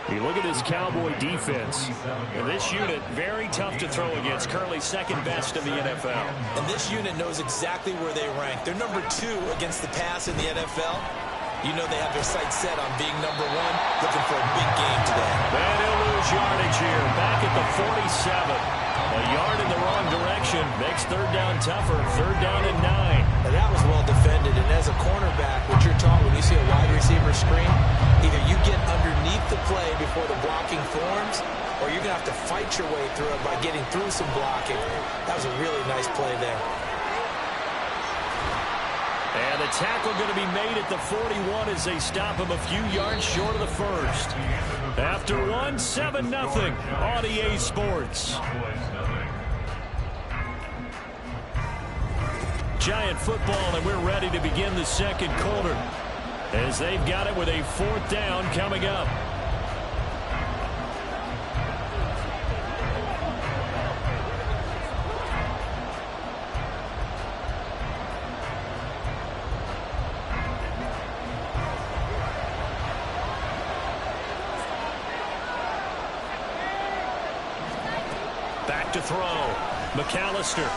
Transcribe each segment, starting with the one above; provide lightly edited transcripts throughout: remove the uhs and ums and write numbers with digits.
You look at this Cowboy defense. And this unit, very tough to throw against. Currently second best in the NFL. And this unit knows exactly where they rank. They're number 2 against the pass in the NFL. You know they have their sights set on being number 1, looking for a big game today. And he'll lose yardage here, back at the 47. A yard in the wrong direction makes third down tougher. Third down and 9. Now that was well defended, and as a cornerback, what you're taught when you see a wide receiver screen, either you get underneath the play before the blocking forms, or you're going to have to fight your way through it by getting through some blocking. That was a really nice play there. And the tackle going to be made at the 41 as they stop him a few yards short of the first. After 1, 7-0 on EA Sports. Giant football, and we're ready to begin the second quarter as they've got it with a 4th down coming up. Back to throw. McAllister.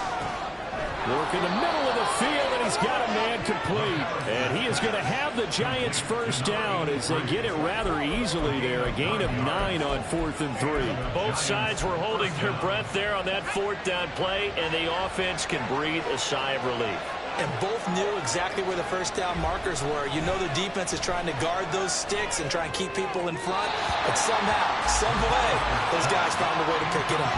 Work in the middle of the field, and he's got a man complete. And he is going to have the Giants' first down as they get it rather easily there. A gain of 9 on 4th and 3. Both sides were holding their breath there on that 4th down play, and the offense can breathe a sigh of relief. And both knew exactly where the first down markers were. You know the defense is trying to guard those sticks and try and keep people in front. But somehow, some way, those guys found a way to pick it up.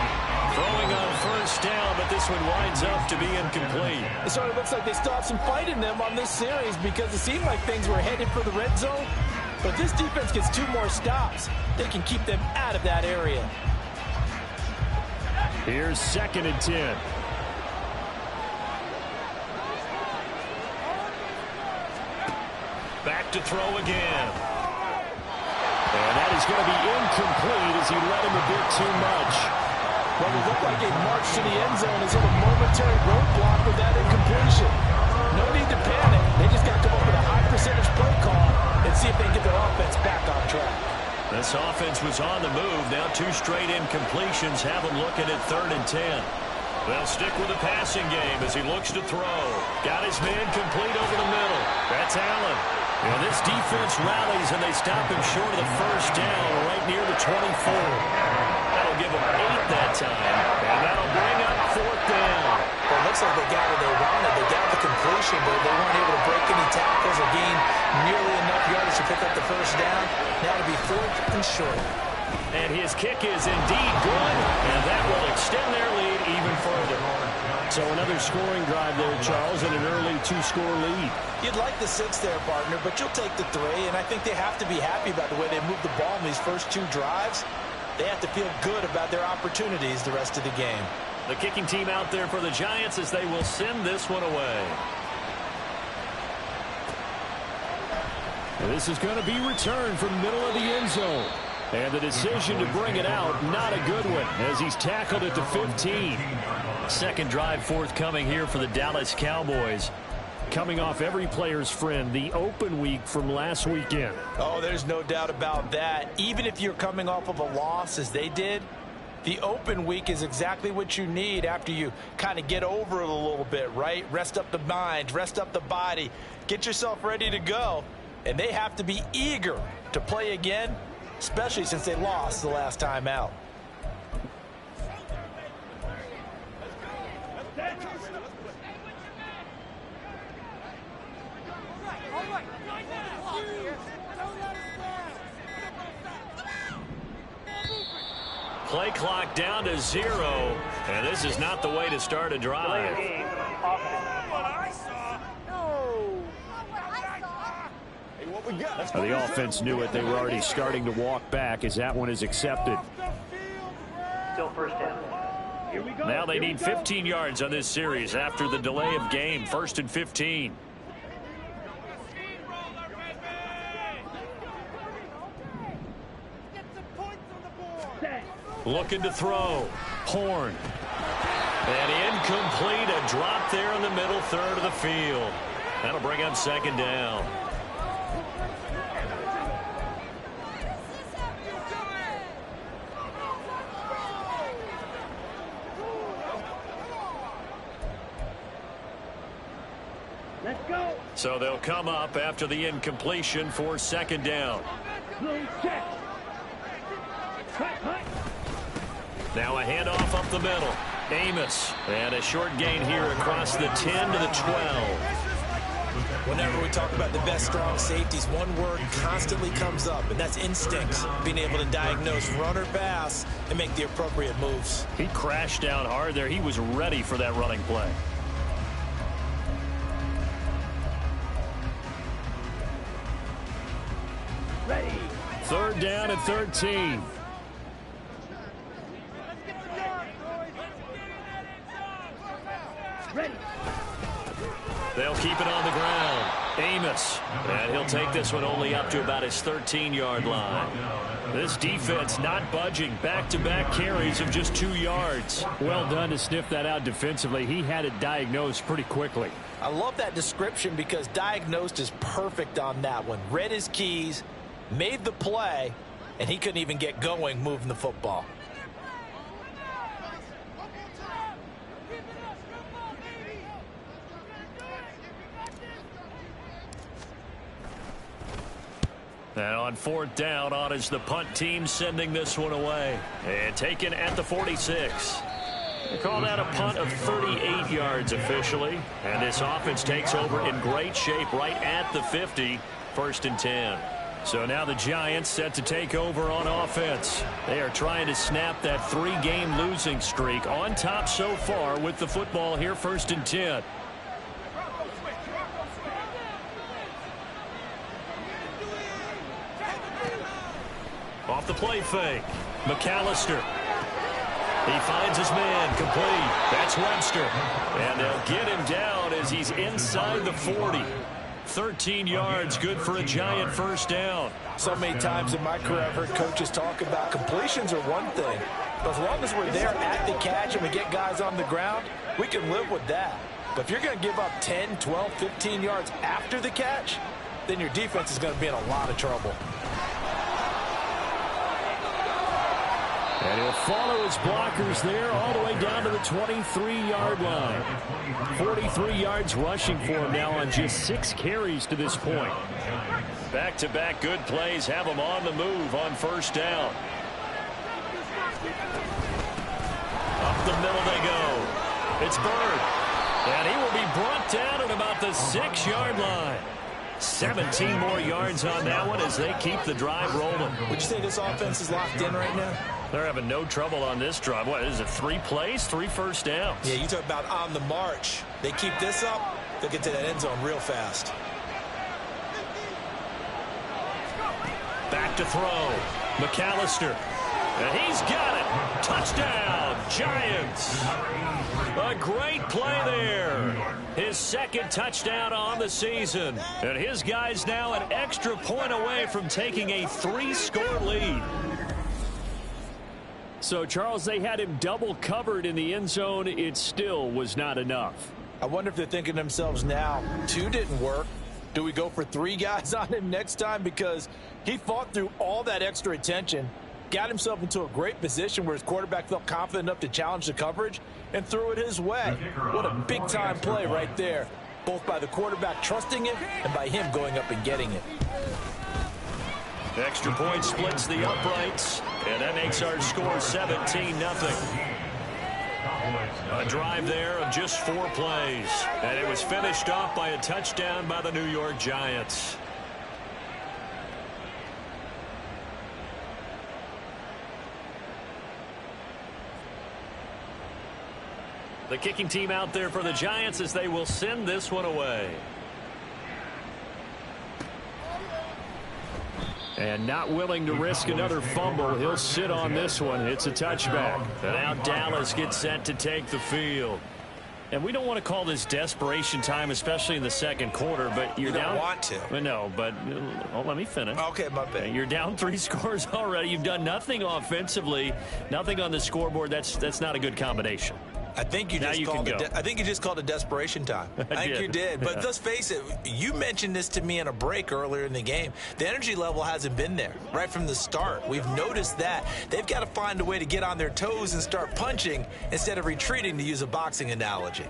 Throwing on first down, but this one winds up to be incomplete. It sort of looks like they still have some fight in them on this series because it seemed like things were headed for the red zone. But this defense gets 2 more stops. They can keep them out of that area. Here's 2nd and 10. Back to throw again. And that is going to be incomplete as he led him a bit too much. Well, it looked like a march to the end zone is hit a momentary roadblock with that incompletion. No need to panic. They just got to come up with a high percentage play call and see if they can get their offense back on track. This offense was on the move. Now 2 straight incompletions have them looking at 3rd and 10. They'll stick with the passing game as he looks to throw. Got his man complete over the middle. That's Allen. And this defense rallies, and they stop him short of the first down right near the 24. That'll give them 8 that time, and that'll bring up 4th down. Well, it looks like they got what they wanted. They got the completion, but they weren't able to break any tackles or gain nearly enough yardage to pick up the first down. Now it'll be 4th and short. And his kick is indeed good, and that will extend their lead even further. So another scoring drive there, Charles, and an early 2-score lead. You'd like the 6 there, partner, but you'll take the 3, and I think they have to be happy about the way they moved the ball in these first 2 drives. They have to feel good about their opportunities the rest of the game. The kicking team out there for the Giants as they will send this one away. And this is going to be returned from middle of the end zone. And the decision to bring it out, not a good one, as he's tackled at the 15. Second drive forthcoming here for the Dallas Cowboys. Coming off every player's friend, the open week from last weekend. Oh, there's no doubt about that. Even if you're coming off of a loss as they did, the open week is exactly what you need after you kind of get over it a little bit, right? Rest up the mind, rest up the body, get yourself ready to go. And they have to be eager to play again, especially since they lost the last time out. Play clock down to 0, and this is not the way to start a drive. The offense knew it. They were already starting to walk back as that one is accepted. Still first down. Now they need 15 yards on this series after the delay of game. 1st and 15. Looking to throw. Horn. And incomplete. A drop there in the middle third of the field. That'll bring up 2nd down. So they'll come up after the incompletion for second down. Now a handoff up the middle. Amos. And a short gain here across the 10 to the 12. Whenever we talk about the best strong safeties, one word constantly comes up, and that's instincts. Being able to diagnose run or pass and make the appropriate moves. He crashed down hard there. He was ready for that running play. Ready. Third down and 13. Ready. They'll keep it on the ground. Amos. And he'll take this one only up to about his 13-yard line. This defense not budging. Back-to-back carries of just 2 yards. Well done to sniff that out defensively. He had it diagnosed pretty quickly. I love that description because diagnosed is perfect on that one. Read his keys, made the play, and he couldn't even get going moving the football. And on fourth down, on is the punt team sending this one away. And taken at the 46. They call that a punt of 38 yards officially. And this offense takes over in great shape right at the 50. First and 10. So now the Giants set to take over on offense. They are trying to snap that 3-game losing streak. On top so far with the football here, first and 10. Off the play fake. McAllister. He finds his man complete. That's Webster. And they'll get him down as he's inside the 40. 13 yards, good for a Giant first down. So many times in my career I've heard coaches talk about completions are one thing. But as long as we're there at the catch and we get guys on the ground, we can live with that. But if you're going to give up 10, 12, 15 yards after the catch, then your defense is going to be in a lot of trouble. And he'll follow his blockers there all the way down to the 23-yard line. 43 yards rushing for him now on just 6 carries to this point. Back-to-back good plays have him on the move on first down. Up the middle they go. It's Bird. And he will be brought down at about the 6-yard line. 17 more yards on that one as they keep the drive rolling. Would you say this offense is locked in right now? They're having no trouble on this drive. What is it, 3 plays, 3 first downs? Yeah, you talk about on the march. They keep this up, they'll get to that end zone real fast. Back to throw. McAllister. And he's got it. Touchdown, Giants. A great play there. His second touchdown on the season. And his guys now an extra point away from taking a 3-score lead. So, Charles, they had him double covered in the end zone. It still was not enough. I wonder if they're thinking to themselves now, 2 didn't work. Do we go for 3 guys on him next time? Because he fought through all that extra attention, got himself into a great position where his quarterback felt confident enough to challenge the coverage and threw it his way. What a big-time play right there, both by the quarterback trusting it and by him going up and getting it. Extra point splits the uprights, and that makes our score 17-0. A drive there of just 4 plays, and it was finished off by a touchdown by the New York Giants. The kicking team out there for the Giants as they will send this one away. And not willing to risk another fumble. He'll sit on this one. It's a touchback. And now Dallas gets set to take the field. And we don't want to call this desperation time, especially in the second quarter, but you're down. You don't want to. No, but let me finish. Okay, my bad. You're down 3 scores already. You've done nothing offensively, nothing on the scoreboard. That's not a good combination. I think you just called it desperation time. I think you did. But let's face it, you mentioned this to me in a break earlier in the game. The energy level hasn't been there right from the start. We've noticed that. They've got to find a way to get on their toes and start punching instead of retreating, to use a boxing analogy.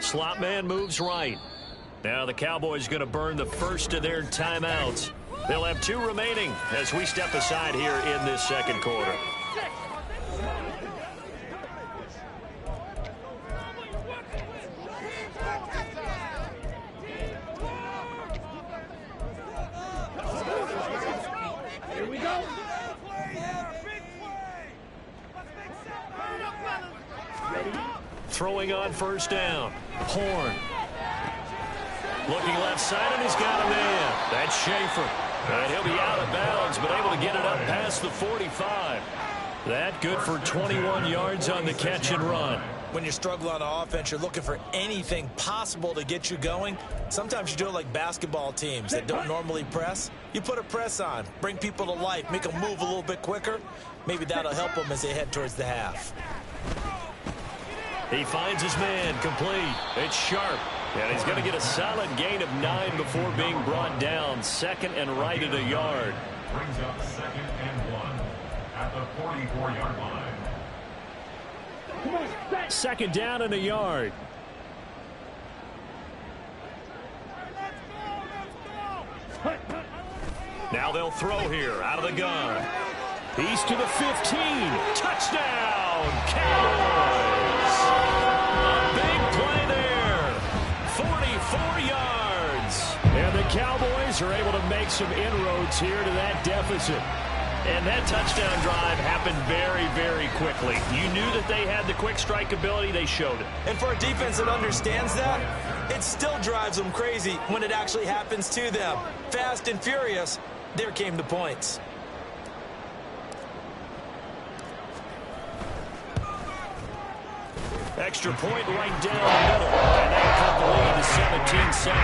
Slot man moves right. Now the Cowboys going to burn the first of their timeouts. They'll have 2 remaining as we step aside here in this second quarter. Here we go. Throwing on first down. Horn. Looking left side, and he's got a man. That's Schaefer. And he'll be out of bounds, but able to get it up past the 45. That good for 21 yards on the catch and run. When you struggle on offense, you're looking for anything possible to get you going. Sometimes you do it like basketball teams that don't normally press. You put a press on, bring people to life, make them move a little bit quicker. Maybe that'll help them as they head towards the half. He finds his man complete. It's Sharp. And he's going to get a solid gain of 9 before being brought down. Second and right at a yard. Brings up 2nd and 1 at the 44-yard line. Second down and a yard. Now they'll throw here out of the gun. He's to the 15. Touchdown, Cowboys. A big play there. 44 yards. And the Cowboys are able to make some inroads here to that deficit. And that touchdown drive happened very, very quickly. You knew that they had the quick strike ability. They showed it. And for a defense that understands that, it still drives them crazy when it actually happens to them. Fast and furious, there came the points. Extra point right down the middle. And that cut the lead to 17-7.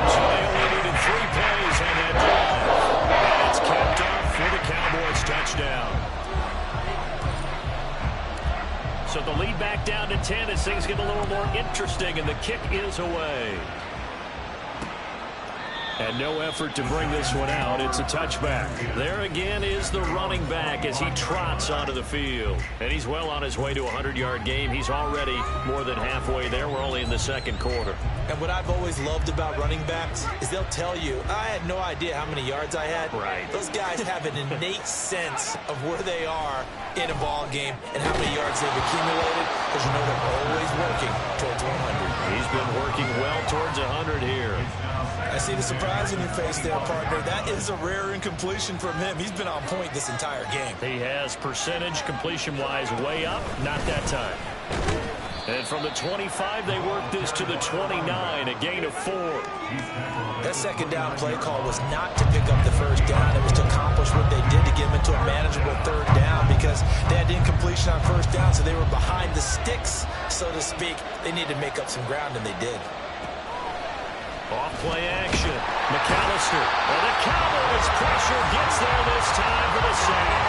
So they only needed 3 plays on that drive. And it's capped off for the Cowboys touchdown. So the lead back down to 10 as things get a little more interesting, and the kick is away. And no effort to bring this one out. It's a touchback. There again is the running back as he trots onto the field. And he's well on his way to a 100-yard game. He's already more than halfway there. We're only in the second quarter. And what I've always loved about running backs is they'll tell you, I had no idea how many yards I had. Right. Those guys have an innate sense of where they are in a ball game and how many yards they've accumulated, because you know they're always working towards 100. He's been working well towards 100 here. I see the surprise in your face there, partner. That is a rare incompletion from him. He's been on point this entire game. He has percentage completion-wise way up. Not that time. And from the 25, they work this to the 29, a gain of 4. That second down play call was not to pick up the first down. It was to accomplish what they did to get them into a manageable third down, because they had incompletion on first down, so they were behind the sticks, so to speak. They needed to make up some ground, and they did. Off play action. McAllister. And the Cowboys pressure gets there this time for the sack.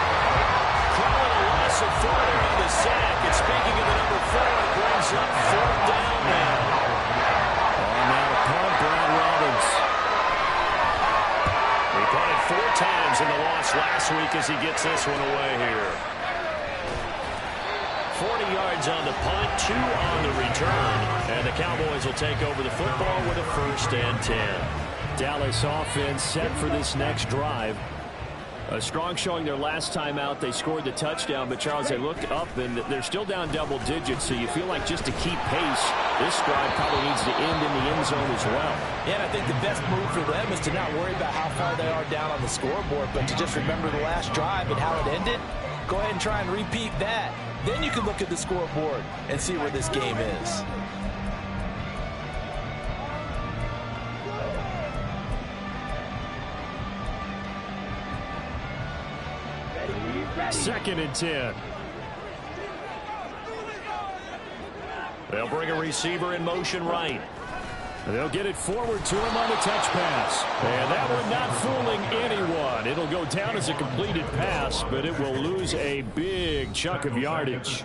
Calling a loss of 4 on the sack. And speaking of the number 4, it brings up 4th down now. On now to punt, Brad Robbins. He punted 4 times in the loss last week as he gets this one away here. 40 yards on the punt, 2 on the return, and the Cowboys will take over the football with a 1st and 10. Dallas offense set for this next drive. A strong showing their last time out. They scored the touchdown, but Charles, they looked up and they're still down double digits, so you feel like just to keep pace, this drive probably needs to end in the end zone as well. Yeah, and I think the best move for them is to not worry about how far they are down on the scoreboard, but to just remember the last drive and how it ended. Go ahead and try and repeat that. Then you can look at the scoreboard and see where this game is. Second and 10. They'll bring a receiver in motion right. They'll get it forward to him on the touch pass. And that one not fooling anyone. It'll go down as a completed pass, but it will lose a big chunk of yardage.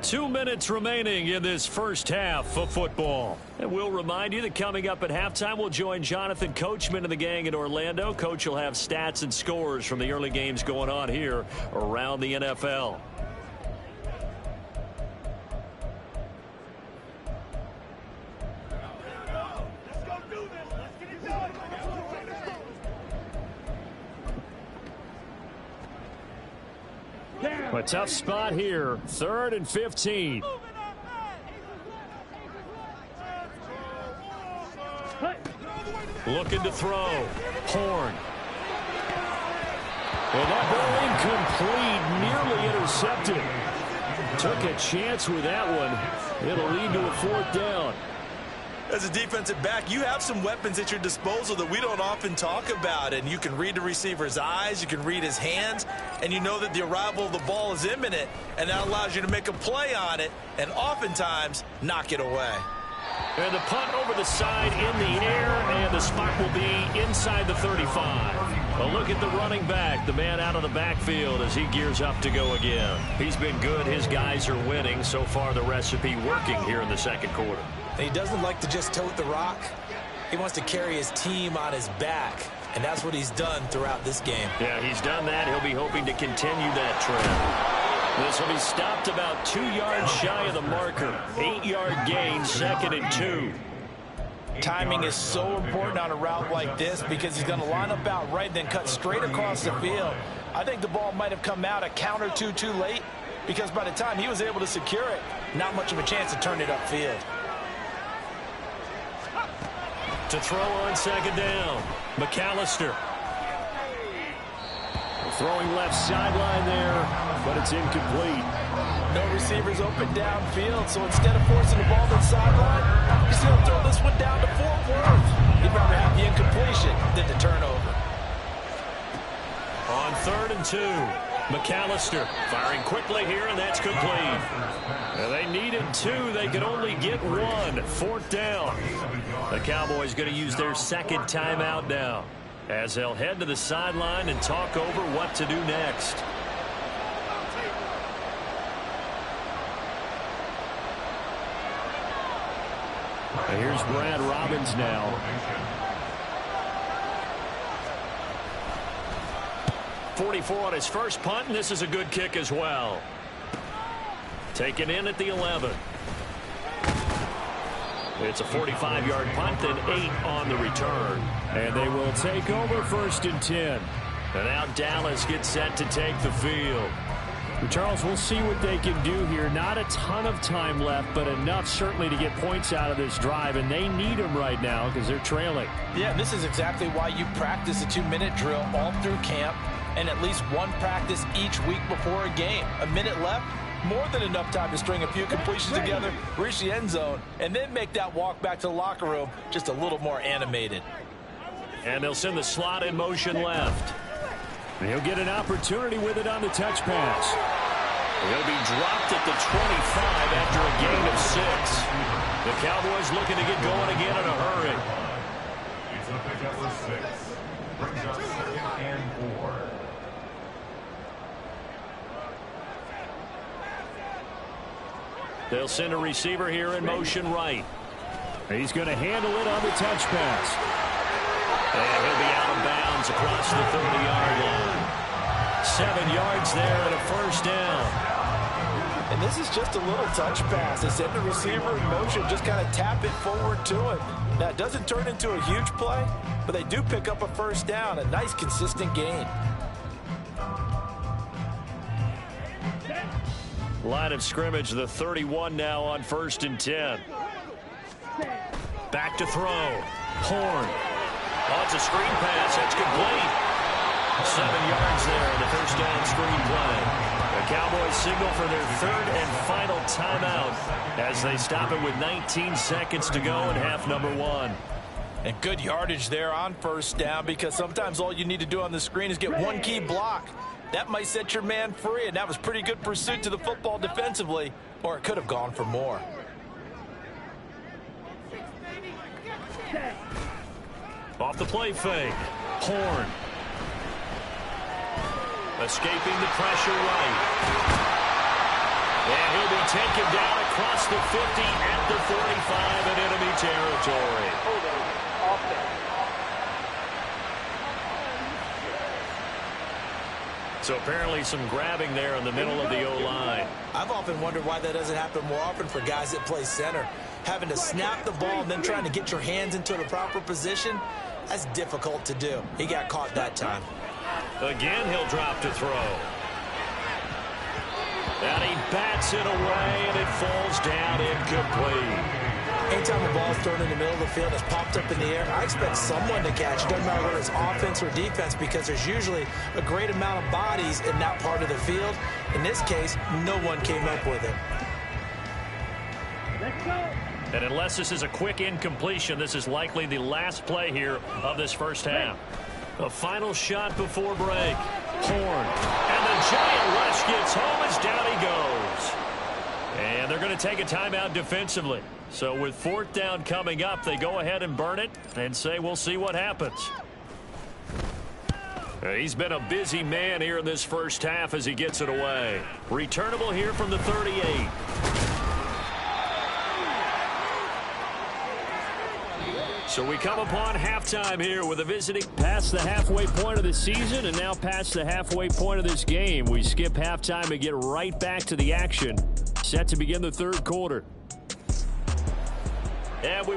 2 minutes remaining in this first half of football. And we'll remind you that coming up at halftime, we'll join Jonathan Coachman and the gang in Orlando. Coach will have stats and scores from the early games going on here around the NFL. A tough spot here. 3rd and 15. Looking to throw. Horn. And that ball incomplete, nearly intercepted. Took a chance with that one. It'll lead to a 4th down. As a defensive back, you have some weapons at your disposal that we don't often talk about. And you can read the receiver's eyes, you can read his hands, and you know that the arrival of the ball is imminent, and that allows you to make a play on it and oftentimes knock it away. And the punt over the side in the air, and the spot will be inside the 35. A look at the running back, the man out of the backfield as he gears up to go again. He's been good. His guys are winning. So far, the recipe working here in the second quarter. He doesn't like to just tote the rock. He wants to carry his team on his back, and that's what he's done throughout this game. Yeah, he's done that. He'll be hoping to continue that trend. This will be stopped about 2 yards shy of the marker. 8-yard gain, 2nd and 2. Timing is so important on a route like this because he's going to line up out right, then cut straight across the field. I think the ball might have come out a count or two too late because by the time he was able to secure it, not much of a chance to turn it upfield. To throw on 2nd down, McAllister. Throwing left sideline there, but it's incomplete. No receivers open downfield, so instead of forcing the ball to the sideline, he's going to throw this one down to Fort Worth. He'd rather have the incompletion than the turnover. On 3rd and 2, McAllister firing quickly here, and that's complete. Well, they needed 2. They could only get 1. 4th down. The Cowboys going to use their 2nd timeout now as they'll head to the sideline and talk over what to do next. And here's Brad Robbins now. .44 on his first punt, and this is a good kick as well. Taken in at the 11. It's a 45-yard punt, then 8 on the return. And they will take over 1st and 10. And now Dallas gets set to take the field. Charles, we'll see what they can do here. Not a ton of time left, but enough certainly to get points out of this drive, and they need them right now because they're trailing. Yeah, this is exactly why you practice a 2-minute drill all through camp and at least one practice each week before a game. A minute left, more than enough time to string a few completions together, reach the end zone, and then make that walk back to the locker room just a little more animated. And they'll send the slot in motion left. He'll get an opportunity with it on the touch pass. He'll be dropped at the 25 after a gain of 6. The Cowboys looking to get going again in a hurry. It's a pickup for 6. Brings up 2nd and 4. They'll send a receiver here in motion right. He's going to handle it on the touch pass. And he'll be out of bounds across the 30-yard line. 7 yards there and a 1st down. And this is just a little touch pass. They send the receiver in motion, just kind of tap it forward to him. Now, it doesn't turn into a huge play, but they do pick up a 1st down, a nice, consistent gain. Line of scrimmage, the 31 now on 1st and 10. Back to throw. Horn. Oh, it's a screen pass. That's complete. 7 yards there in the 1st down screen play. The Cowboys signal for their 3rd and final timeout as they stop it with 19 seconds to go in half number 1. And good yardage there on 1st down because sometimes all you need to do on the screen is get one key block. That might set your man free, and that was pretty good pursuit to the football defensively, or it could have gone for more. Off the play fake. Horn. Escaping the pressure right. And he'll be taken down across the 50 at the 45 in enemy territory. So apparently some grabbing there in the middle of the O-line. I've often wondered why that doesn't happen more often for guys that play center. Having to snap the ball and then trying to get your hands into the proper position, that's difficult to do. He got caught that time. Again, he'll drop to throw. And he bats it away, and it falls down incomplete. Anytime a ball is thrown in the middle of the field, it's popped up in the air, I expect someone to catch it. Doesn't matter whether it's offense or defense, because there's usually a great amount of bodies in that part of the field. In this case, no one came up with it. And unless this is a quick incompletion, this is likely the last play here of this first half. A final shot before break. Horn. And the giant rush gets home as down he goes. And they're going to take a timeout defensively. So with fourth down coming up, they go ahead and burn it and say we'll see what happens. He's been a busy man here in this first half as he gets it away. Returnable here from the 38. So we come upon halftime here with a visiting. Past the halfway point of the season and now past the halfway point of this game. We skip halftime and get right back to the action. Set to begin the third quarter. And we...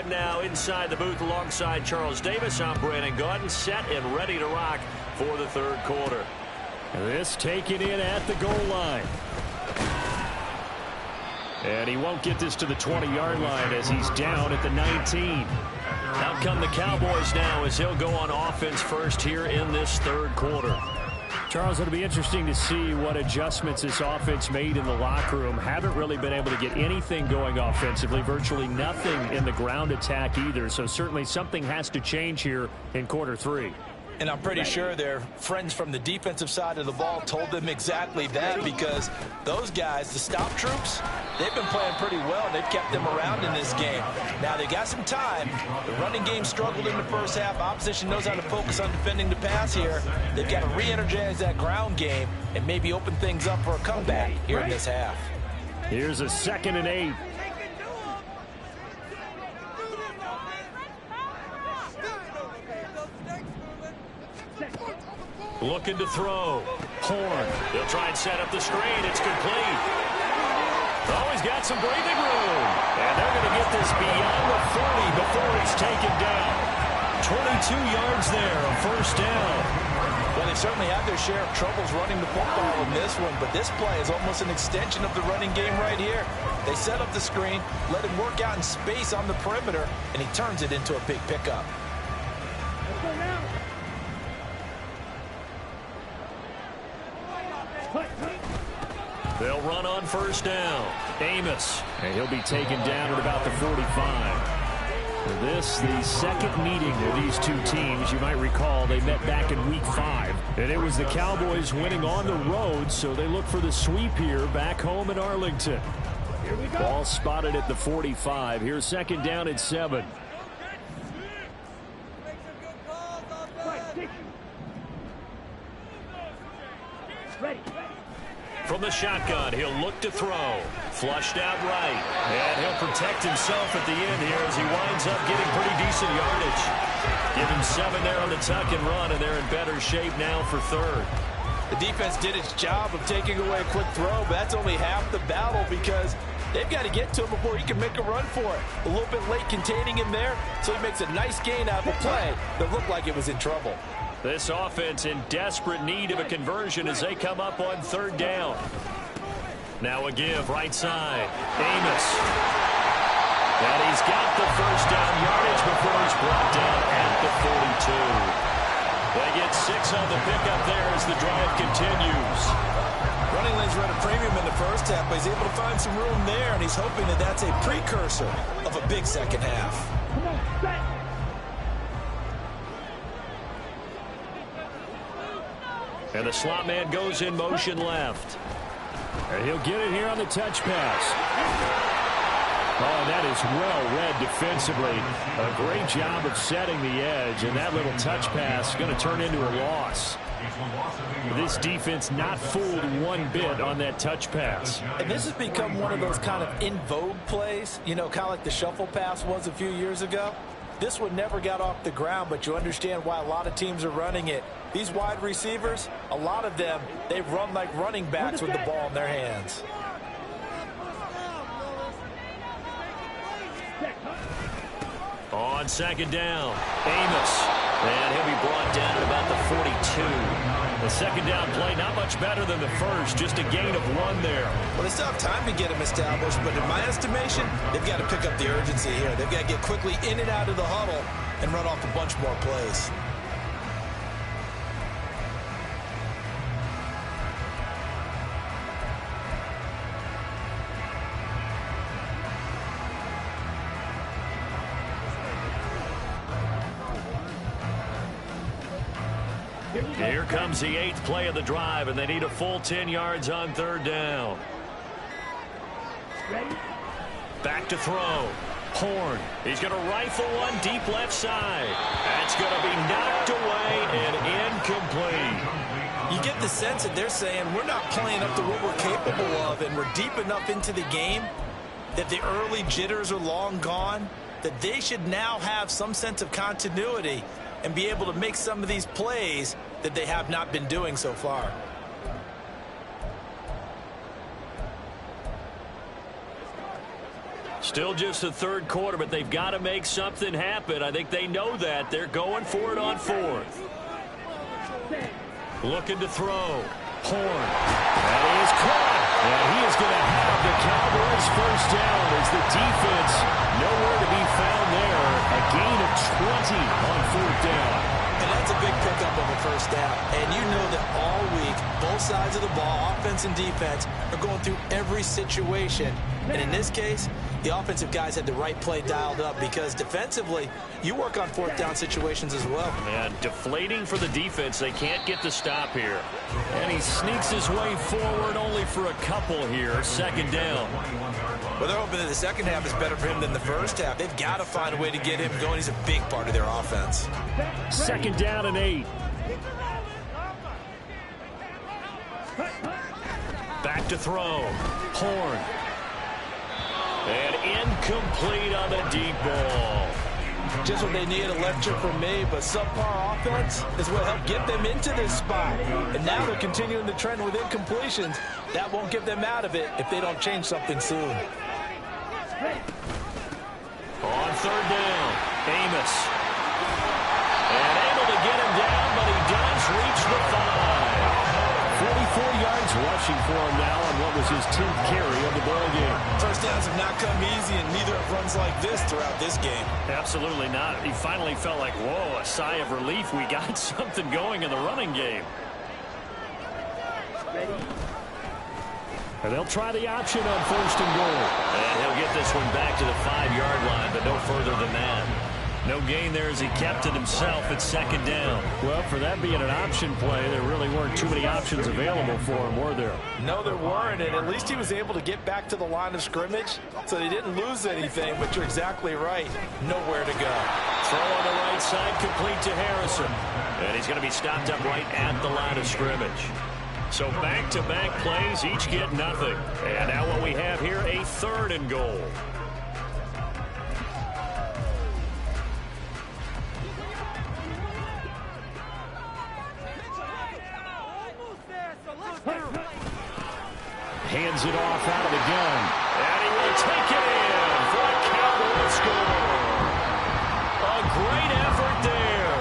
halftime now inside the booth alongside Charles Davis. I'm Brandon Gaudin, set and ready to rock for the third quarter. This taken in at the goal line. And he won't get this to the 20-yard line as he's down at the 19. Out come the Cowboys now as he'll go on offense first here in this third quarter. Charles, it'll be interesting to see what adjustments this offense made in the locker room. Haven't really been able to get anything going offensively, virtually nothing in the ground attack either. So certainly something has to change here in quarter three. And I'm pretty sure their friends from the defensive side of the ball told them exactly that, because those guys, the stop troops, they've been playing pretty well. They've kept them around in this game. Now, they got some time. The running game struggled in the first half. Opposition knows how to focus on defending the pass here. They've got to re-energize that ground game and maybe open things up for a comeback here in this half. Here's a 2nd and 8. Looking to throw. Horn. They'll try and set up the screen. It's complete. Oh, he's got some breathing room. And they're going to get this beyond the 40 before it's taken down. 22 yards there, a first down. Well, they certainly had their share of troubles running the football in this one, but this play is almost an extension of the running game right here. They set up the screen, let him work out in space on the perimeter, and he turns it into a big pickup. They'll run on first down. Amos. And he'll be taken down at about the 45. This, the second meeting of these two teams. You might recall they met back in week 5. And it was the Cowboys winning on the road, so they look for the sweep here back home in Arlington. Ball spotted at the 45. Here's 2nd down and 7. From the shotgun, he'll look to throw. Flushed out right. And he'll protect himself at the end here as he winds up getting pretty decent yardage. Give him 7 there on the tuck and run, and they're in better shape now for third. The defense did its job of taking away a quick throw, but that's only half the battle, because they've got to get to him before he can make a run for it. A little bit late containing him there, so he makes a nice gain out of the play that looked like it was in trouble. This offense in desperate need of a conversion as they come up on 3rd down. Now a give right side. Amos. And he's got the first down yardage before he's brought down at the 42. They get 6 on the pickup there as the drive continues. Running lanes were at a premium in the first half, but he's able to find some room there, and he's hoping that that's a precursor of a big second half. And the slot man goes in motion left. And he'll get it here on the touch pass. Oh, that is well read defensively. A great job of setting the edge, and that little touch pass is going to turn into a loss. This defense not fooled one bit on that touch pass. And this has become one of those kind of in vogue plays, you know, kind of like the shuffle pass was a few years ago. This one never got off the ground, but you understand why a lot of teams are running it. These wide receivers, a lot of them, they run like running backs with the ball in their hands. On 2nd down, Amos. And he'll be brought down at about the 42. The 2nd down play, not much better than the first, just a gain of 1 there. Well, they still have time to get him established, but in my estimation, they've got to pick up the urgency here. They've got to get quickly in and out of the huddle and run off a bunch more plays. Here comes the 8th play of the drive, and they need a full 10 yards on 3rd down. Back to throw. Horn. He's going to rifle one deep left side. That's going to be knocked away and incomplete. You get the sense that they're saying we're not playing up to what we're capable of, and we're deep enough into the game that the early jitters are long gone, that they should now have some sense of continuity and be able to make some of these plays that they have not been doing so far. Still just the third quarter, but they've got to make something happen. I think they know that. They're going for it on fourth. Looking to throw. Horn. That is caught. And he is going to have the Cowboys first down as the defense nowhere to be found there. A gain of 20 on fourth down. And that's a big pickup of a first down. And you know that all week, both sides of the ball, offense and defense, are going through every situation. And in this case, the offensive guys had the right play dialed up because defensively, you work on fourth down situations as well. And deflating for the defense. They can't get the stop here. And he sneaks his way forward only for a couple here. Second down. Well, they're hoping that the second half is better for him than the first half. They've got to find a way to get him going. He's a big part of their offense. Second down and 8. Back to throw. Horn. And incomplete on the deep ball. Just what they need, a lecture from me, but subpar offense is what helped get them into this spot. And now they're continuing the trend with incompletions. That won't get them out of it if they don't change something soon. On third down, Amos. And able to get him down, but he does reach the 5. 44 yards rushing for him now on what was his 10th carry of the ball game. First downs have not come easy, and neither have runs like this throughout this game. Absolutely not. He finally felt like, whoa, a sigh of relief. We got something going in the running game. And they'll try the option on first and goal. And he'll get this one back to the 5-yard line, but no further than that. No gain there as he kept it himself at second down. Well, for that being an option play, there really weren't too many options available for him, were there? No, there weren't, and at least he was able to get back to the line of scrimmage, so they didn't lose anything, but you're exactly right. Nowhere to go. Throw on the right side, complete to Harrison. And he's going to be stopped up right at the line of scrimmage. So back-to-back plays, each get nothing. And now what we have here, a third and goal. Hands it off out of the gun. And he will take it in for a Cowboy score. A great effort there.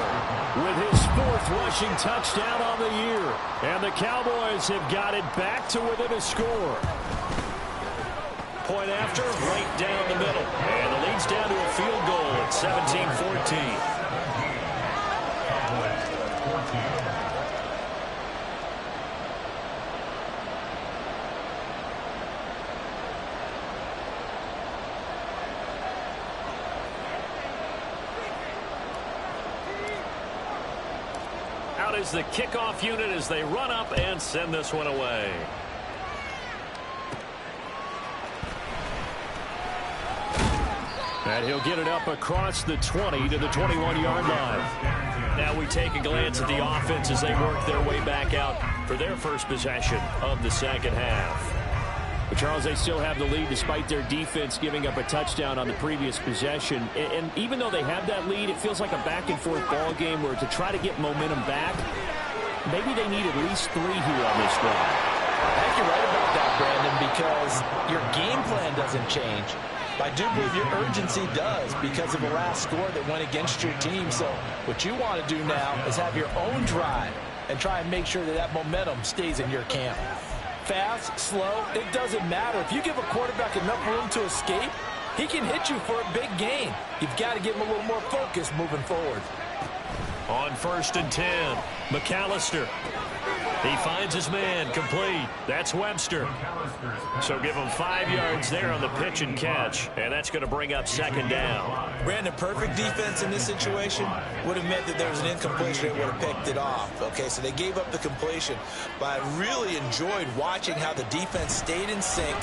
With his 4th rushing touchdown on the year. And the Cowboys have got it back to within a score. Point after, right down the middle. And the lead's down to a field goal at 17-14. Out is the kickoff unit as they run up and send this one away. And he'll get it up across the 20 to the 21-yard line. Now we take a glance at the offense as they work their way back out for their first possession of the second half. But Charles, they still have the lead despite their defense giving up a touchdown on the previous possession. And even though they have that lead, it feels like a back-and-forth ball game where to try to get momentum back, maybe they need at least 3 here on this drive. I think you're right about that, Brandon, because your game plan doesn't change. I do believe your urgency does because of the last score that went against your team. So what you want to do now is have your own drive and try and make sure that that momentum stays in your camp. Fast, slow, it doesn't matter. If you give a quarterback enough room to escape, he can hit you for a big gain. You've got to give him a little more focus moving forward. On first and 10, McAllister. He finds his man, complete. That's Webster. So give him 5 yards there on the pitch and catch, and that's going to bring up second down. Brandon, perfect defense in this situation would have meant that there was an incompletion that would have picked it off. Okay, so they gave up the completion, but I really enjoyed watching how the defense stayed in sync,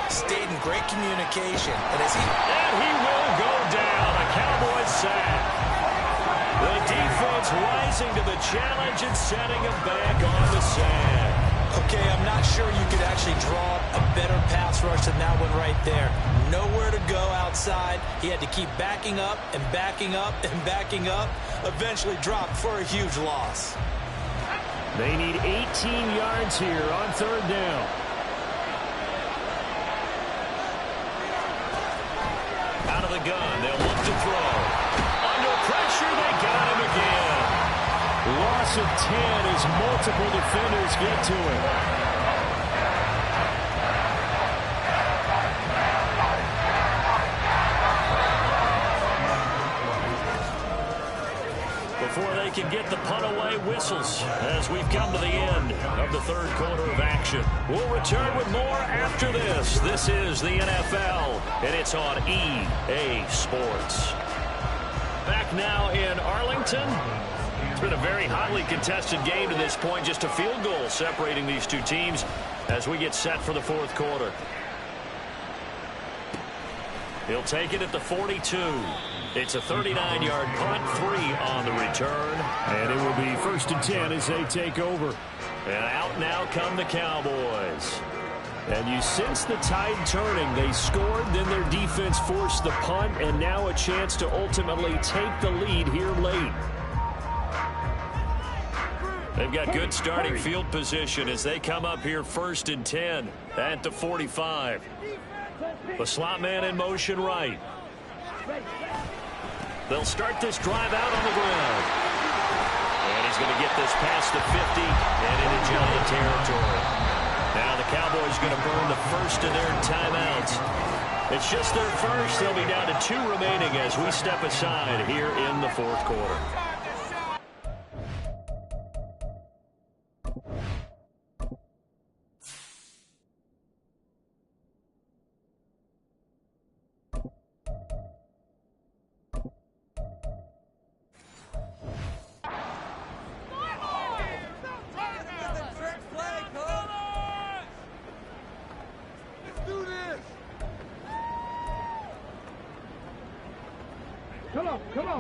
stayed in great communication. And he will go down, a Cowboys sack. The defense rising to the challenge and setting him back on the sack. Okay, I'm not sure you could actually draw a better pass rush than that one right there. Nowhere to go outside. He had to keep backing up and backing up and backing up. Eventually dropped for a huge loss. They need 18 yards here on third down. gun. They'll look to throw. Under pressure, they got him again. Loss of 10 as multiple defenders get to him. Before they can get the punt away, whistles as we've come to the end of the third quarter of action. We'll return with more after this. This is the NFL, and it's on EA Sports. Back now in Arlington. It's been a very hotly contested game to this point. Just a field goal separating these two teams as we get set for the fourth quarter. He'll take it at the 42. It's a 39-yard punt, 3 on the return. And it will be 1st and 10 as they take over. And out now come the Cowboys. And you sense the tide turning. They scored, then their defense forced the punt, and now a chance to ultimately take the lead here late. They've got good starting field position as they come up here 1st and 10 at the 45. The slot man in motion right. They'll start this drive out on the ground. And he's going to get this past the 50 and into Giant territory. Now the Cowboys going to burn the first of their timeouts. It's just their first. They'll be down to 2 remaining as we step aside here in the fourth quarter.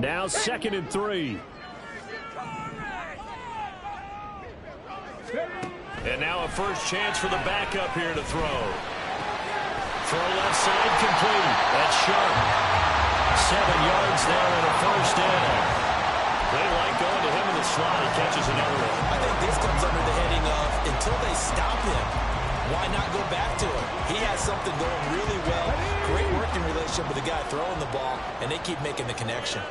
Now 2nd and 3. And now a first chance for the backup here to throw. Throw left side complete. That's sharp. 7 yards there and a first down. They like going to him in the slot. He catches another one. I think this comes under the heading of until they stop him, why not go back to him? He has something going really well. Great working relationship with the guy throwing the ball, and they keep making the connection.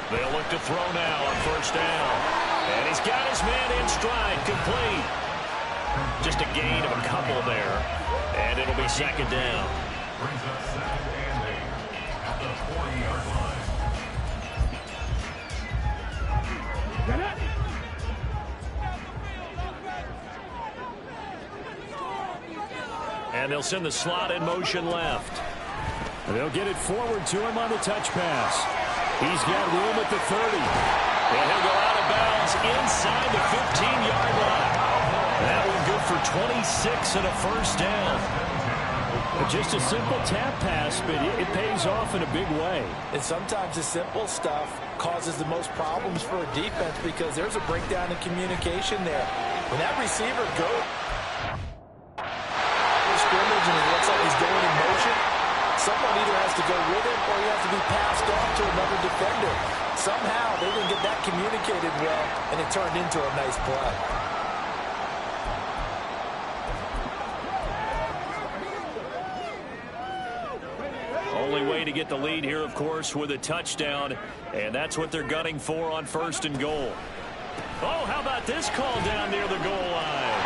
They'll look to throw now on first down. And he's got his man in stride, complete. Just a gain of a couple there. And it'll be 2nd down. Brings up 2nd and 8 at the 40-yard line. And they'll send the slot in motion left. They'll get it forward to him on the touch pass. He's got room at the 30. And he'll go out of bounds inside the 15-yard line. That one good for 26 and a first down. Just a simple tap pass, but it pays off in a big way. And sometimes the simple stuff causes the most problems for a defense because there's a breakdown in communication there. When that receiver goes scrimmage and it looks like he's going in motion, someone either has to go with him or he has to be passed off to another defender. Somehow they didn't get that communicated well, and it turned into a nice play. Only way to get the lead here, of course, with a touchdown, and that's what they're gunning for on 1st and goal. Oh, how about this call down near the goal line?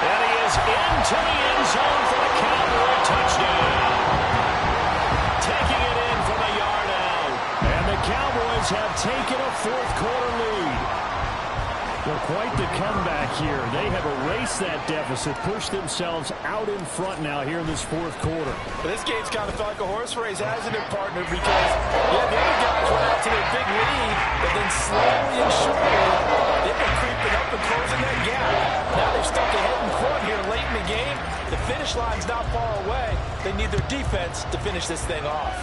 And he is into the end zone for the Cowboy touchdown. Taking it in from a yard out. And the Cowboys have taken a fourth quarter lead. Well, quite the comeback here. They have erased that deficit, pushed themselves out in front now here in this fourth quarter. But this game's kind of felt like a horse race, hasn't it, partner? Because, yeah, the other guys went out to their big lead, but then slowly and surely, they've been creeping up and closing that gap. Now they've stuck ahead in front here late in the game. The finish line's not far away. They need their defense to finish this thing off.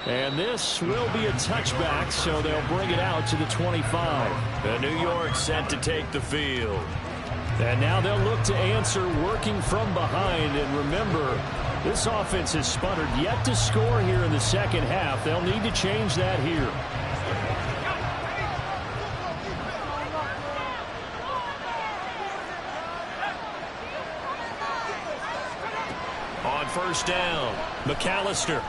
And this will be a touchback, so they'll bring it out to the 25. The New York set to take the field. And now they'll look to answer working from behind. And remember, this offense has sputtered yet to score here in the second half. They'll need to change that here. first down. McAllister.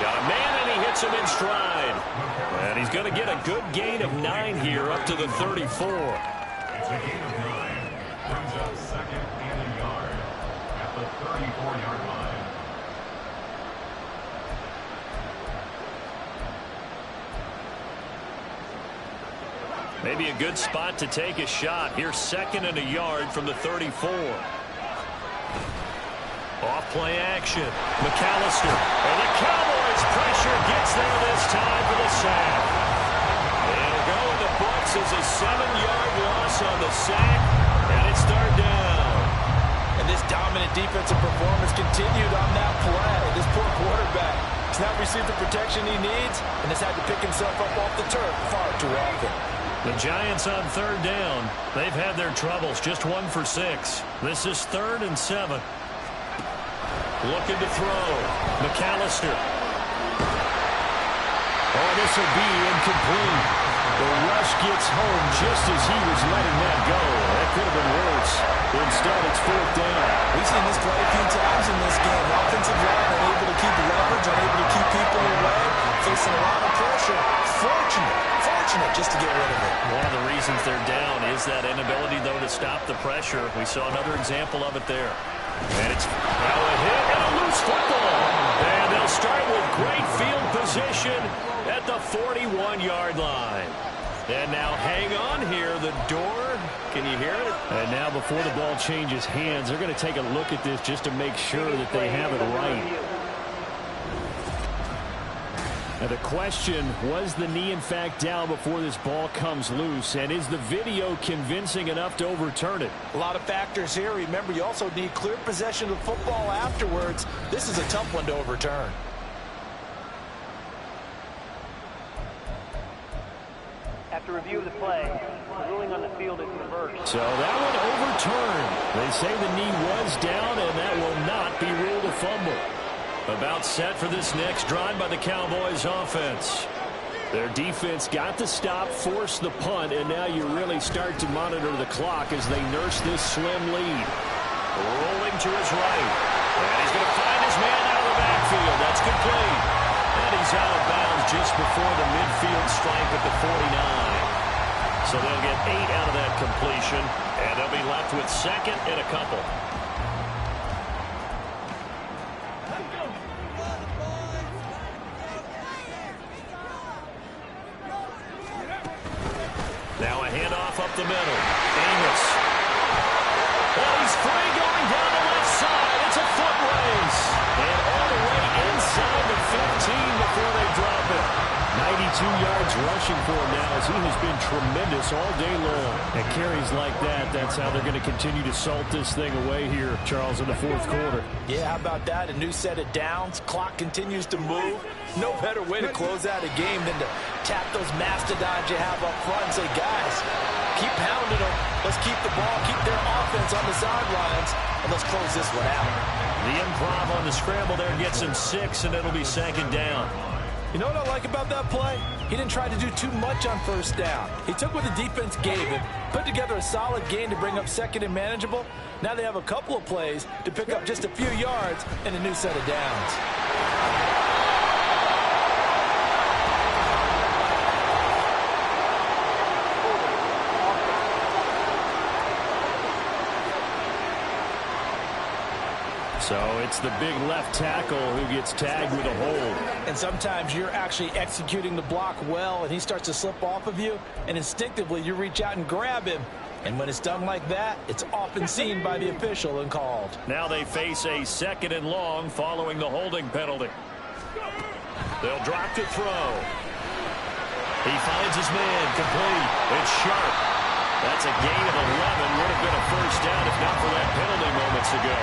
Got a man, and he hits him in stride. And he's going to get a good gain of 9 here up to the 34. It's a gain of 9. Brings up second and a yard at the 34-yard line. Maybe a good spot to take a shot. Here's second and a yard from the 34. Off play action. McAllister. And the Cowboys pressure gets there this time for the sack. It'll go in the books as a 7-yard loss on the sack. And it's third down. And this dominant defensive performance continued on that play. This poor quarterback has not received the protection he needs and has had to pick himself up off the turf far too often. The Giants on third down. They've had their troubles. Just 1 for 6. This is 3rd and 7. Looking to throw. McAllister. Oh, this will be incomplete. The rush gets home just as he was letting that go. That could have been worse. Instead, it's 4th down. We've seen this play a few times in this game. Offensive line unable to keep leverage, unable to keep people away, facing a lot of pressure. Fortunate just to get rid of it. One of the reasons they're down is that inability, though, to stop the pressure. We saw another example of it there. And it's now a hit and a loose football. And they'll start with great field position at the 41-yard line. And now hang on here. The door, can you hear it? And now before the ball changes hands, they're going to take a look at this just to make sure that they have it right. Now the question, was the knee in fact down before this ball comes loose? And is the video convincing enough to overturn it? A lot of factors here. Remember, you also need clear possession of the football afterwards. This is a tough one to overturn. After review of the play, the ruling on the field is reversed. So that one overturned. They say the knee was down, and that will not be ruled a fumble. About set for this next drive by the Cowboys offense. Their defense got the stop, forced the punt, and now you really start to monitor the clock as they nurse this slim lead. Rolling to his right. And he's going to find his man out of the backfield. That's complete. And he's out of bounds just before the midfield stripe at the 49. So they'll get 8 out of that completion, and they'll be left with second and a couple. Now a handoff up the middle. Amos. Oh, he's free going down the left side. It's a foot race. And all the way inside the 15 before they drop it. 92 yards rushing for him now as he has been tremendous all day long. And carries like that, that's how they're going to continue to salt this thing away here, Charles, in the 4th quarter. Yeah, how about that? A new set of downs. Clock continues to move. No better way to close out a game than to tap those mastodons you have up front and say, guys, keep pounding them. Let's keep the ball, keep their offense on the sidelines, and let's close this one out. The improv on the scramble there gets him 6, and it'll be 2nd down. You know what I like about that play? He didn't try to do too much on 1st down. He took what the defense gave him, put together a solid gain to bring up 2nd and manageable. Now they have a couple of plays to pick up just a few yards and a new set of downs. So it's the big left tackle who gets tagged with a hold. And sometimes you're actually executing the block well, and he starts to slip off of you, and instinctively you reach out and grab him. And when it's done like that, it's often seen by the official and called. Now they face a 2nd and long following the holding penalty. They'll drop to throw. He finds his man complete. It's sharp. That's a gain of 11. Would have been a 1st down if not for that penalty moments ago.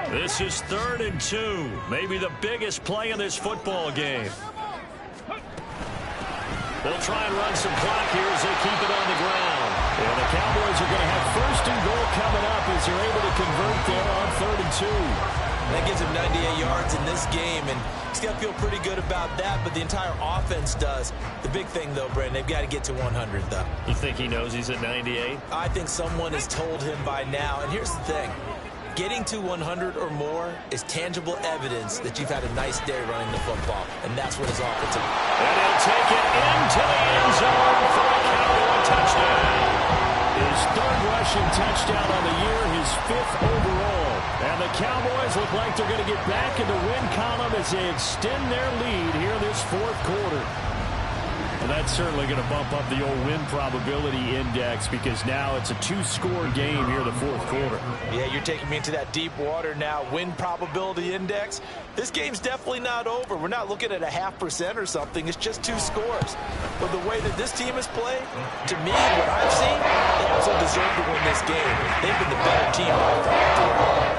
This is 3rd and 2. Maybe the biggest play in this football game. They'll try and run some clock here as they keep it on the ground. And the Cowboys are going to have first and goal coming up as they're able to convert there on 3rd and 2. That gives him 98 yards in this game, and he's got to feel pretty good about that, but the entire offense does. The big thing, though, Brandon, they've got to get to 100, though. You think he knows he's at 98? I think someone has told him by now, and here's the thing. Getting to 100 or more is tangible evidence that you've had a nice day running the football, and that's what his offense is. And he'll take it into the end zone for a Cowboy touchdown. His 3rd rushing touchdown on the year, his 5th overall. And the Cowboys look like they're going to get back in the win column as they extend their lead here this 4th quarter. Well, that's certainly going to bump up the old win probability index because now it's a 2-score game here in the 4th quarter. Yeah, you're taking me into that deep water now. Win probability index. This game's definitely not over. We're not looking at a 0.5% or something. It's just 2 scores. But the way that this team has played, to me, what I've seen, they absolutely deserve to win this game. They've been the better team by far.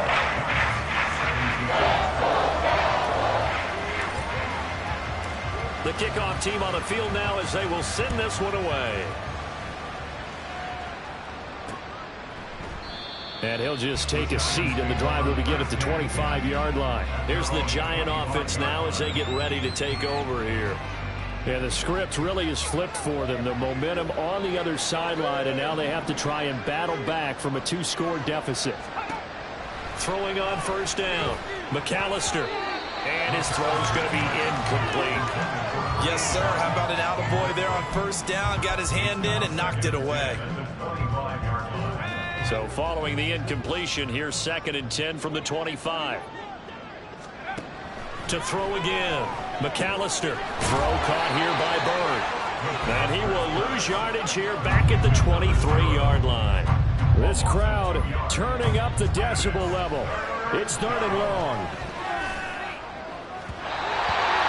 The kickoff team on the field now as they will send this one away. And he'll just take a seat, and the drive will begin at the 25-yard line. Here's the Giant offense now as they get ready to take over here. And the script really is flipped for them. The momentum on the other sideline, and now they have to try and battle back from a 2-score deficit. Throwing on 1st down. McAllister. And his throw's going to be incomplete. Yes, sir. How about an attaboy there on 1st down? Got his hand in and knocked it away. So following the incompletion, here's 2nd and 10 from the 25. To throw again. McAllister. Throw caught here by Bird. And he will lose yardage here back at the 23-yard line. This crowd turning up the decibel level. It's 3rd and long.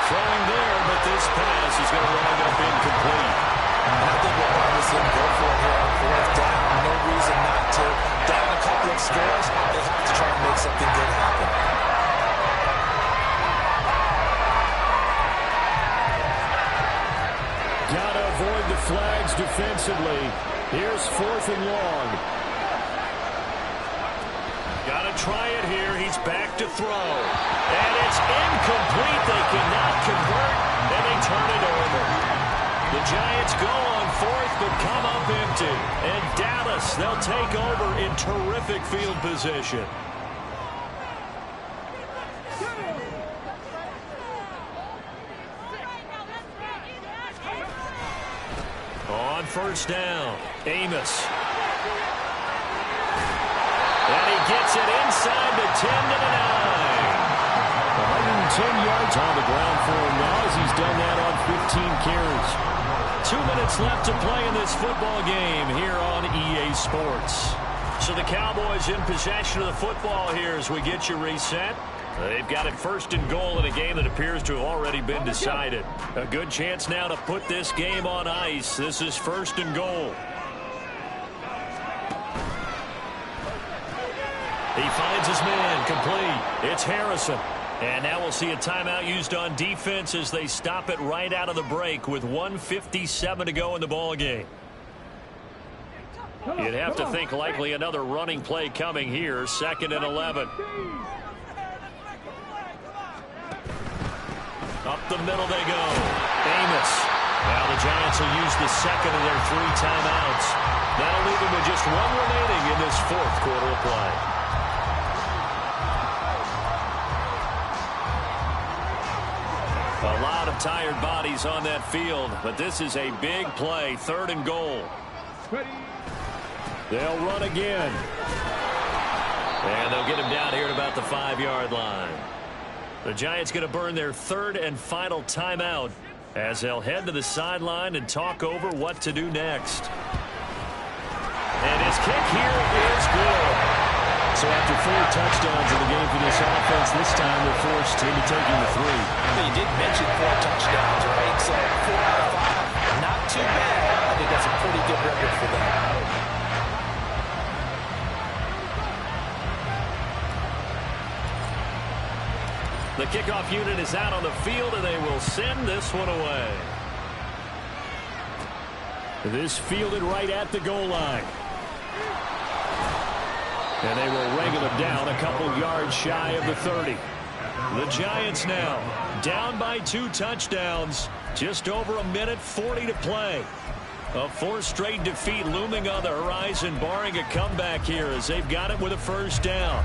Throwing there, but this pass is going to wind up incomplete. And I think we'll probably see him go for it here on 4th down. No reason not to. Down a couple of scores, they have to try and make something good happen. Gotta avoid the flags defensively. Here's 4th and long. Got to try it here. He's back to throw. And it's incomplete. They cannot convert, and they turn it over. The Giants go on 4th, but come up empty. And Dallas, they'll take over in terrific field position. On 1st down, Amos. And he gets it inside the 10 to the 9. 110 yards on the ground for him now as he's done that on 15 carries. 2 minutes left to play in this football game here on EA Sports. So the Cowboys in possession of the football here as we get you reset. They've got it 1st and goal in a game that appears to have already been decided. A good chance now to put this game on ice. This is 1st and goal. He finds his man complete. It's Harrison. And now we'll see a timeout used on defense as they stop it right out of the break with 1:57 to go in the ball game. You'd have to think likely another running play coming here. 2nd and 11. Up the middle they go. Amos. Now the Giants will use the 2nd of their 3 timeouts. That'll leave them with just 1 remaining in this 4th quarter of play. A lot of tired bodies on that field, but this is a big play. 3rd and goal. They'll run again. And they'll get him down here at about the 5-yard line. The Giants going to burn their 3rd and final timeout as they'll head to the sideline and talk over what to do next. And his kick here is good. So after 4 touchdowns in the game for this offense, this time they're forced into taking the 3. You did mention 4 touchdowns, right? So 4 out of 5, not too bad. I think that's a pretty good record for them. The kickoff unit is out on the field, and they will send this one away. This fielded right at the goal line. And they will wrangle him down a couple yards shy of the 30. The Giants now down by 2 touchdowns. Just over 1:40 to play. A 4th straight defeat looming on the horizon, barring a comeback here as they've got it with a first down.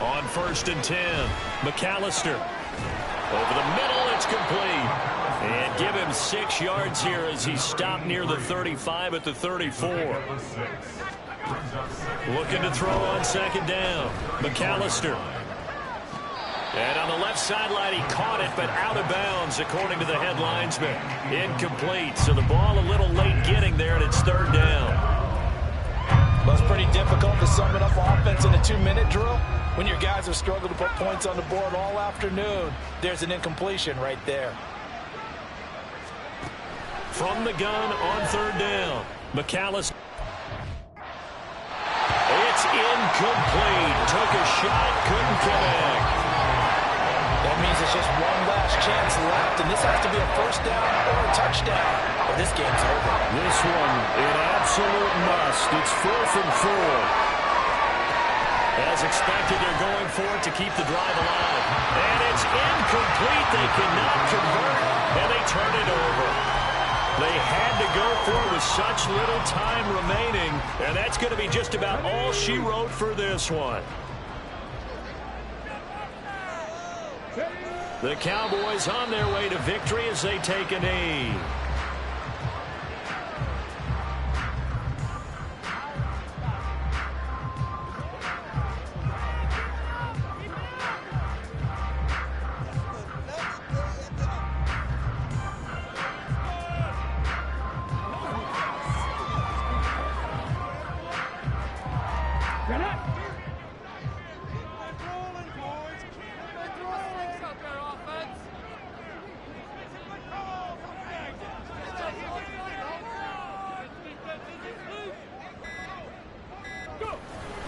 On 1st and 10, McAllister. Over the middle, it's complete. And give him 6 yards here as he stopped near the 35 at the 34. Looking to throw on 2nd down. McAllister. And on the left sideline, he caught it, but out of bounds, according to the head linesman. Incomplete. So the ball a little late getting there, and it's 3rd down. Well, it's pretty difficult to sum it up offense in a 2-minute drill. When your guys have struggled to put points on the board all afternoon, there's an incompletion right there. From the gun on 3rd down, McAllister. It's incomplete. Took a shot, couldn't connect. That means it's just one last chance left, and this has to be a first down or a touchdown, or this game's over. This one, an absolute must. It's 4th and 4. As expected, they're going for it to keep the drive alive. And it's incomplete. They cannot convert, and they turn it over. They had to go for it with such little time remaining, and that's going to be just about all she wrote for this one. The Cowboys on their way to victory as they take a knee.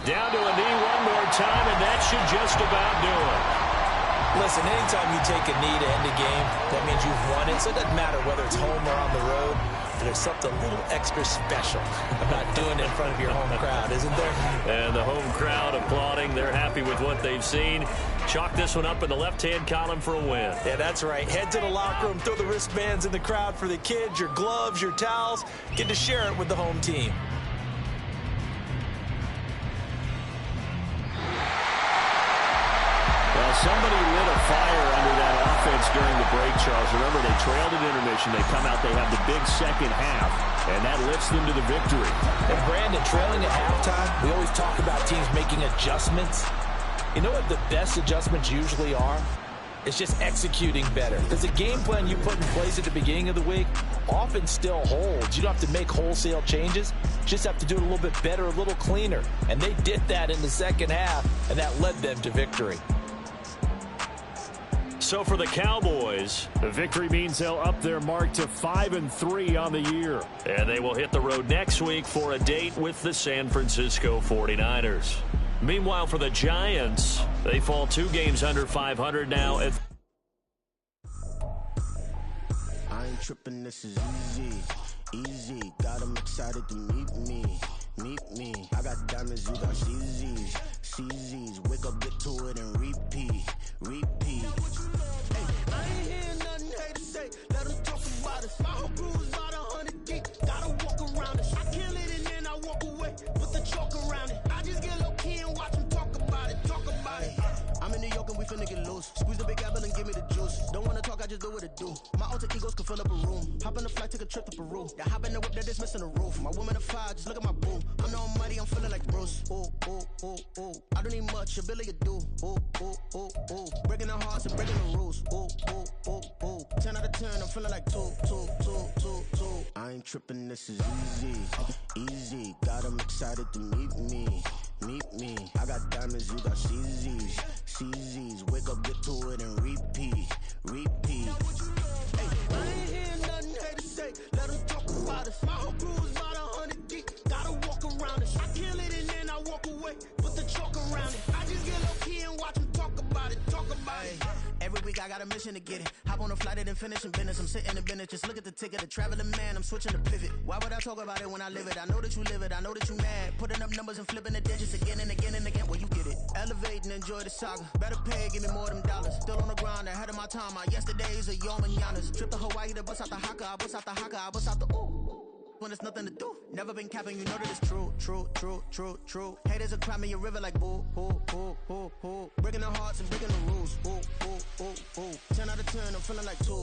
Down to a knee one more time, and that should just about do it. Listen, anytime you take a knee to end a game, that means you've won it. So it doesn't matter whether it's home or on the road. There's something a little extra special about doing it in front of your home crowd, isn't there? And the home crowd applauding. They're happy with what they've seen. Chalk this one up in the left-hand column for a win. Yeah, that's right. Head to the locker room, throw the wristbands in the crowd for the kids, your gloves, your towels. Get to share it with the home team. Somebody lit a fire under that offense during the break, Charles. Remember, they trailed at intermission. They come out, they have the big second half, and that lifts them to the victory. And Brandon, trailing at halftime, we always talk about teams making adjustments. You know what the best adjustments usually are? It's just executing better. Because the game plan you put in place at the beginning of the week often still holds. You don't have to make wholesale changes. You just have to do it a little bit better, a little cleaner. And they did that in the second half, and that led them to victory. So for the Cowboys, the victory means they'll up their mark to 5-3 on the year. And they will hit the road next week for a date with the San Francisco 49ers. Meanwhile, for the Giants, they fall 2 games under 500 now. I ain't tripping, this is easy. Easy, got them excited to meet me. Meet me. I got diamonds, you got CZs. CZs, wake up, get to it, and repeat. Repeat. Hey, I ain't hear nothing haters say. Let them talk about us. My whole crew is about 100 deep. Gotta walk around us. I kill it and then I walk away. Put the chalk around it. I just get low key and watch them talk about it. Talk about it. I'm in New York and we finna get loose. Squeeze the big apple and give me the juice. Don't wanna talk, I just do what it do. My alter egos can fill up a room. Hop in the flight, take a trip to Peru. Yeah, hop in the whip that is missing the roof. My woman a fire, just look at my boo. I'm the almighty, I'm feeling like Bruce. Ooh, ooh, ooh, ooh. I don't need much, ability to do. Ooh, ooh, ooh, ooh. Breaking the hearts and breaking the rules. Ooh, ooh, ooh, ooh. 10 out of 10, I'm feeling like 2. I ain't tripping, this is easy. Easy, got them excited to meet me. Meet me. I got diamonds, you got CZs. CZs, wake up, get to it, and repeat. Repeat. Hey, I ain't hear nothing haters say. Let them talk about us. My whole crew is about 100 deep. Gotta walk around us. I kill it in there. week, I got a mission to get it. Hop on a flight and finish in business. I'm sitting in business, just look at the ticket. A traveling man, I'm switching to pivot. Why would I talk about it when I live it? I know that you live it, I know that you mad. Putting up numbers and flipping the digits again and again and again. Well, you get it. Elevate and enjoy the saga. Better pay, give me more of them dollars. Still on the grind, ahead of my time. My yesterdays are your mananas. Trip to Hawaii to bust out the haka. I bust out the haka, I bust out the ooh. When there's nothing to do. Never been capping, you know that it's true, true, true, true, true. Haters will cry me a river like boo, hoo, hoo, hoo, hoo. Breaking their hearts and breaking the rules, ooh, ooh, ooh, ooh. 10 out of 10, I'm feeling like two.